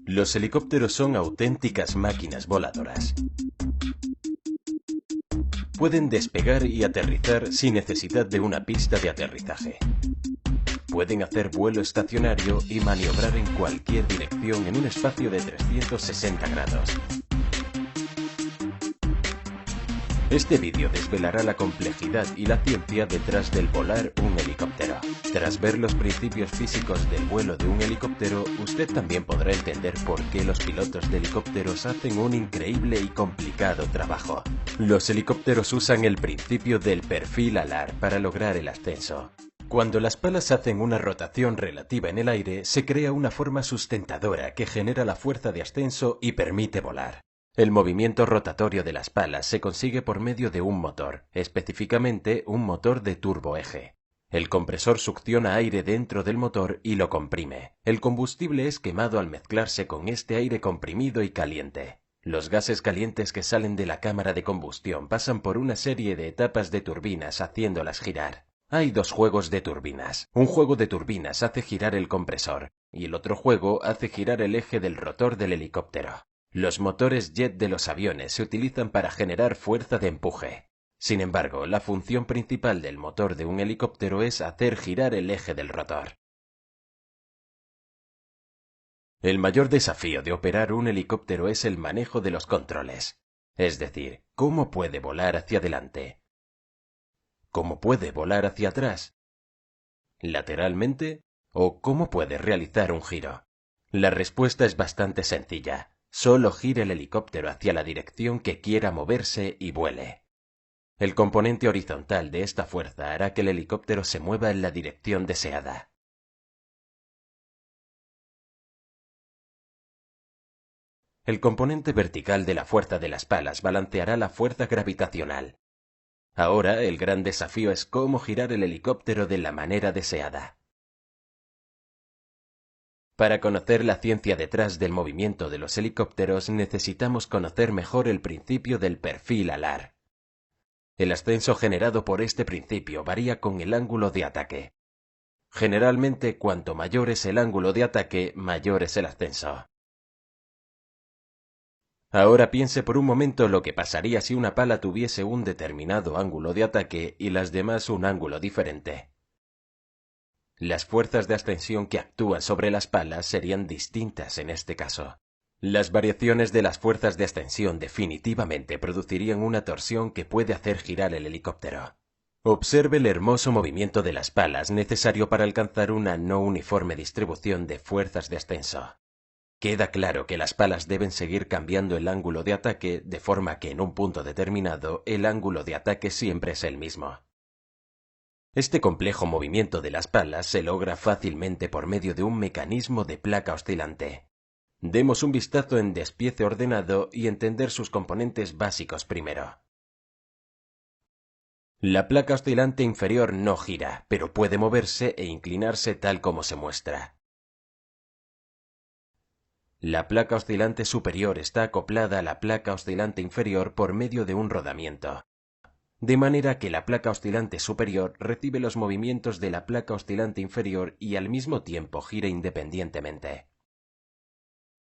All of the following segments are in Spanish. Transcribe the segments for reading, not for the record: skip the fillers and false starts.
Los helicópteros son auténticas máquinas voladoras. Pueden despegar y aterrizar sin necesidad de una pista de aterrizaje. Pueden hacer vuelo estacionario y maniobrar en cualquier dirección en un espacio de 360 grados. Este vídeo desvelará la complejidad y la ciencia detrás del volar un helicóptero. Tras ver los principios físicos del vuelo de un helicóptero, usted también podrá entender por qué los pilotos de helicópteros hacen un increíble y complicado trabajo. Los helicópteros usan el principio del perfil alar para lograr el ascenso. Cuando las palas hacen una rotación relativa en el aire, se crea una forma sustentadora que genera la fuerza de ascenso y permite volar. El movimiento rotatorio de las palas se consigue por medio de un motor, específicamente un motor de turboeje. El compresor succiona aire dentro del motor y lo comprime. El combustible es quemado al mezclarse con este aire comprimido y caliente. Los gases calientes que salen de la cámara de combustión pasan por una serie de etapas de turbinas haciéndolas girar. Hay dos juegos de turbinas. Un juego de turbinas hace girar el compresor y el otro juego hace girar el eje del rotor del helicóptero. Los motores jet de los aviones se utilizan para generar fuerza de empuje. Sin embargo, la función principal del motor de un helicóptero es hacer girar el eje del rotor. El mayor desafío de operar un helicóptero es el manejo de los controles, es decir, cómo puede volar hacia adelante, cómo puede volar hacia atrás, lateralmente o cómo puede realizar un giro. La respuesta es bastante sencilla. Solo gire el helicóptero hacia la dirección que quiera moverse y vuele. El componente horizontal de esta fuerza hará que el helicóptero se mueva en la dirección deseada. El componente vertical de la fuerza de las palas balanceará la fuerza gravitacional. Ahora el gran desafío es cómo girar el helicóptero de la manera deseada. Para conocer la ciencia detrás del movimiento de los helicópteros necesitamos conocer mejor el principio del perfil alar. El ascenso generado por este principio varía con el ángulo de ataque. Generalmente, cuanto mayor es el ángulo de ataque, mayor es el ascenso. Ahora piense por un momento lo que pasaría si una pala tuviese un determinado ángulo de ataque y las demás un ángulo diferente. Las fuerzas de ascensión que actúan sobre las palas serían distintas en este caso. Las variaciones de las fuerzas de ascensión definitivamente producirían una torsión que puede hacer girar el helicóptero. Observe el hermoso movimiento de las palas necesario para alcanzar una no uniforme distribución de fuerzas de ascenso. Queda claro que las palas deben seguir cambiando el ángulo de ataque de forma que en un punto determinado el ángulo de ataque siempre es el mismo. Este complejo movimiento de las palas se logra fácilmente por medio de un mecanismo de placa oscilante. Demos un vistazo en despiece ordenado y entender sus componentes básicos primero. La placa oscilante inferior no gira, pero puede moverse e inclinarse tal como se muestra. La placa oscilante superior está acoplada a la placa oscilante inferior por medio de un rodamiento. De manera que la placa oscilante superior recibe los movimientos de la placa oscilante inferior y al mismo tiempo gira independientemente.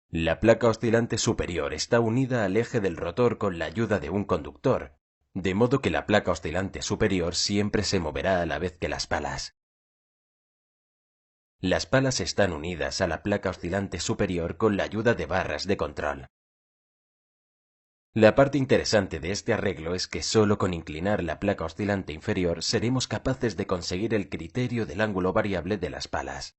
La placa oscilante superior está unida al eje del rotor con la ayuda de un conductor, de modo que la placa oscilante superior siempre se moverá a la vez que las palas. Las palas están unidas a la placa oscilante superior con la ayuda de barras de control. La parte interesante de este arreglo es que solo con inclinar la placa oscilante inferior seremos capaces de conseguir el criterio del ángulo variable de las palas.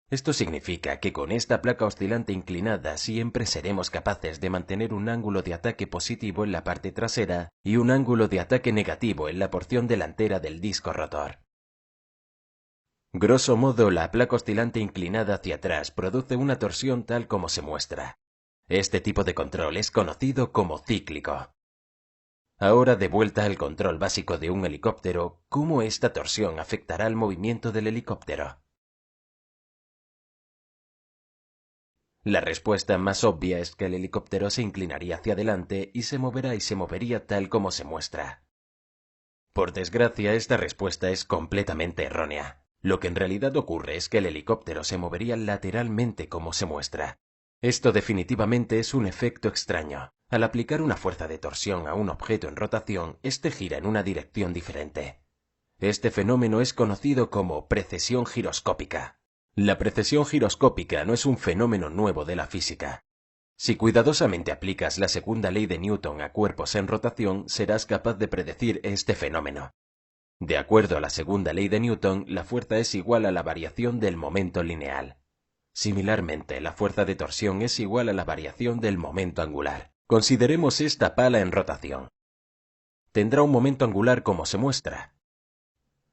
Esto significa que con esta placa oscilante inclinada siempre seremos capaces de mantener un ángulo de ataque positivo en la parte trasera y un ángulo de ataque negativo en la porción delantera del disco rotor. Grosso modo, la placa oscilante inclinada hacia atrás produce una torsión tal como se muestra. Este tipo de control es conocido como cíclico. Ahora, de vuelta al control básico de un helicóptero, ¿cómo esta torsión afectará al movimiento del helicóptero? La respuesta más obvia es que el helicóptero se inclinaría hacia adelante y se movería tal como se muestra. Por desgracia, esta respuesta es completamente errónea. Lo que en realidad ocurre es que el helicóptero se movería lateralmente como se muestra. Esto definitivamente es un efecto extraño. Al aplicar una fuerza de torsión a un objeto en rotación, este gira en una dirección diferente. Este fenómeno es conocido como precesión giroscópica. La precesión giroscópica no es un fenómeno nuevo de la física. Si cuidadosamente aplicas la segunda ley de Newton a cuerpos en rotación, serás capaz de predecir este fenómeno. De acuerdo a la segunda ley de Newton, la fuerza es igual a la variación del momento lineal. Similarmente, la fuerza de torsión es igual a la variación del momento angular. Consideremos esta pala en rotación. Tendrá un momento angular como se muestra.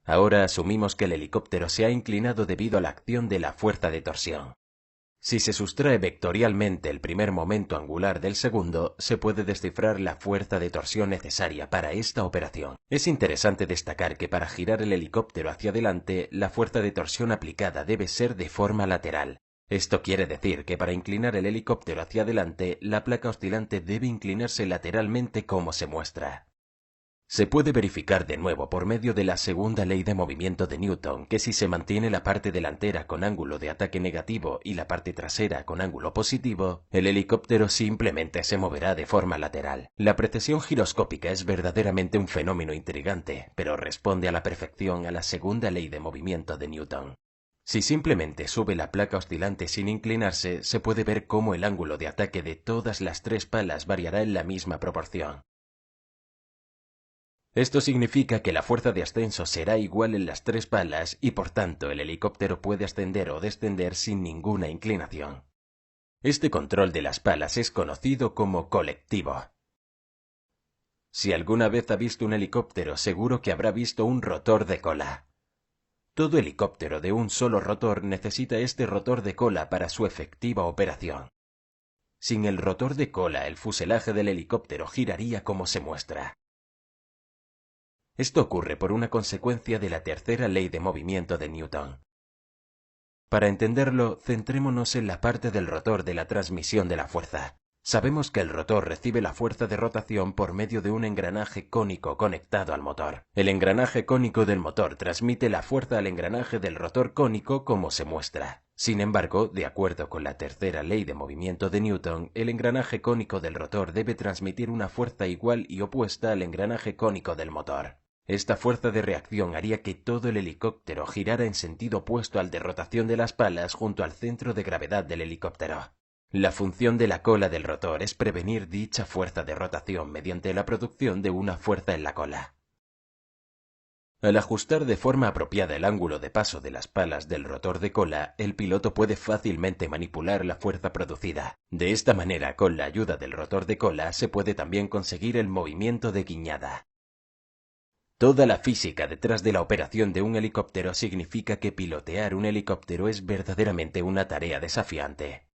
Ahora asumimos que el helicóptero se ha inclinado debido a la acción de la fuerza de torsión. Si se sustrae vectorialmente el primer momento angular del segundo, se puede descifrar la fuerza de torsión necesaria para esta operación. Es interesante destacar que para girar el helicóptero hacia adelante, la fuerza de torsión aplicada debe ser de forma lateral. Esto quiere decir que para inclinar el helicóptero hacia adelante, la placa oscilante debe inclinarse lateralmente como se muestra. Se puede verificar de nuevo por medio de la segunda ley de movimiento de Newton que si se mantiene la parte delantera con ángulo de ataque negativo y la parte trasera con ángulo positivo, el helicóptero simplemente se moverá de forma lateral. La precesión giroscópica es verdaderamente un fenómeno intrigante, pero responde a la perfección a la segunda ley de movimiento de Newton. Si simplemente sube la placa oscilante sin inclinarse, se puede ver cómo el ángulo de ataque de todas las tres palas variará en la misma proporción. Esto significa que la fuerza de ascenso será igual en las tres palas y por tanto el helicóptero puede ascender o descender sin ninguna inclinación. Este control de las palas es conocido como colectivo. Si alguna vez ha visto un helicóptero, seguro que habrá visto un rotor de cola. Todo helicóptero de un solo rotor necesita este rotor de cola para su efectiva operación. Sin el rotor de cola, el fuselaje del helicóptero giraría como se muestra. Esto ocurre por una consecuencia de la tercera ley de movimiento de Newton. Para entenderlo, centrémonos en la parte del rotor de la transmisión de la fuerza. Sabemos que el rotor recibe la fuerza de rotación por medio de un engranaje cónico conectado al motor. El engranaje cónico del motor transmite la fuerza al engranaje del rotor cónico como se muestra. Sin embargo, de acuerdo con la tercera ley de movimiento de Newton, el engranaje cónico del rotor debe transmitir una fuerza igual y opuesta al engranaje cónico del motor. Esta fuerza de reacción haría que todo el helicóptero girara en sentido opuesto al de rotación de las palas junto al centro de gravedad del helicóptero. La función de la cola del rotor es prevenir dicha fuerza de rotación mediante la producción de una fuerza en la cola. Al ajustar de forma apropiada el ángulo de paso de las palas del rotor de cola, el piloto puede fácilmente manipular la fuerza producida. De esta manera, con la ayuda del rotor de cola, se puede también conseguir el movimiento de guiñada. Toda la física detrás de la operación de un helicóptero significa que pilotear un helicóptero es verdaderamente una tarea desafiante.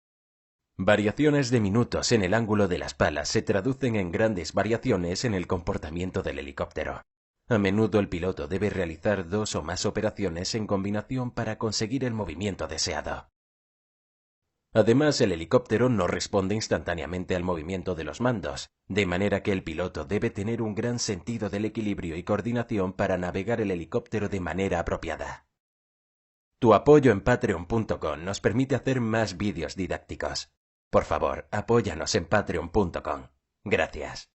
Variaciones de minutos en el ángulo de las palas se traducen en grandes variaciones en el comportamiento del helicóptero. A menudo el piloto debe realizar dos o más operaciones en combinación para conseguir el movimiento deseado. Además, el helicóptero no responde instantáneamente al movimiento de los mandos, de manera que el piloto debe tener un gran sentido del equilibrio y coordinación para navegar el helicóptero de manera apropiada. Tu apoyo en patreon.com nos permite hacer más vídeos didácticos. Por favor, apóyanos en patreon.com. Gracias.